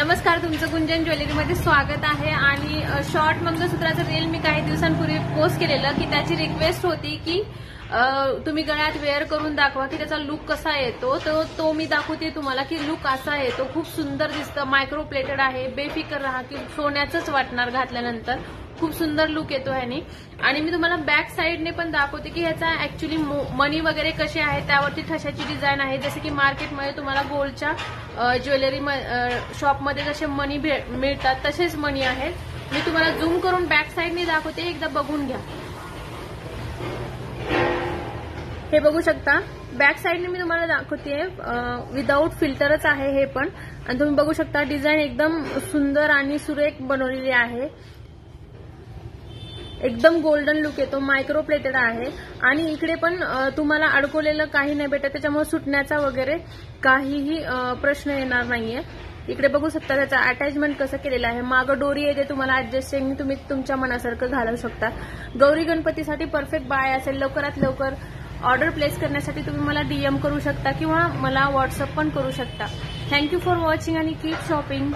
नमस्कार, तुमचं गुंजन ज्वेलरीमध्ये स्वागत आहे। आणि शॉर्ट मंगळसूत्राचं रील मी काही दिवसांपूर्वी पोस्ट केलेलं की त्याची रिक्वेस्ट होती की तुम्ही गळ्यात वेअर करून दाखवा की त्याचा लुक कसा येतो। तो मी दाखवते तुम्हाला की लुक असा येतो, खूप सुंदर दिसतं, मायक्रो प्लेटेड आहे, बेफिकर राहा की सोन्याचंच वाटणार घातल्यानंतर, खूप सुंदर लुक येतो ह्यानी। आणि मी तुम्हाला बॅक साइडने पण दाखवते की ह्याचा ऍक्च्युअली मणी वगैरे कसे आहे, त्यावरती ठशाची डिझाईन आहे। जसे की मार्केटमध्ये तुम्हाला गोल्डच्या ज्वेलरी शॉपमध्ये जसे मणी मिळतात तसेच मणी आहेत। मी तुम्हाला झूम करून बॅक साइडने दाखवते, एकदा बघून घ्या। हे बघू शकता, बॅक साइडने मी तुम्हाला दाखवते, विदाउट फिल्टरच आहे हे पण। आणि तुम्ही बघू शकता डिझाईन एकदम सुंदर आणि सुरेख बनवलेली आहे, एकदम गोल्डन लुक येतो, मायक्रो प्लेटेड आहे। आणि इकडे पण तुम्हाला अडकवलेलं काही नाही भेटत, त्याच्यामुळे सुटण्याचा वगैरे काहीही प्रश्न येणार नाहीये। इकडे बघू शकता त्याचा अटॅचमेंट कसं केलेलं आहे, मागं डोरी येते, तुम्हाला ऍडजस्टिंग तुम्ही तुमच्या मनासारखं घालू शकता। गौरी गणपतीसाठी परफेक्ट बाय असेल, लवकरात लवकर ऑर्डर प्लेस करण्यासाठी तुम्ही मला DM करू शकता किंवा मला व्हॉट्सअप पण करू शकता। थँक्यू फॉर वॉचिंग आणि कीप शॉपिंग।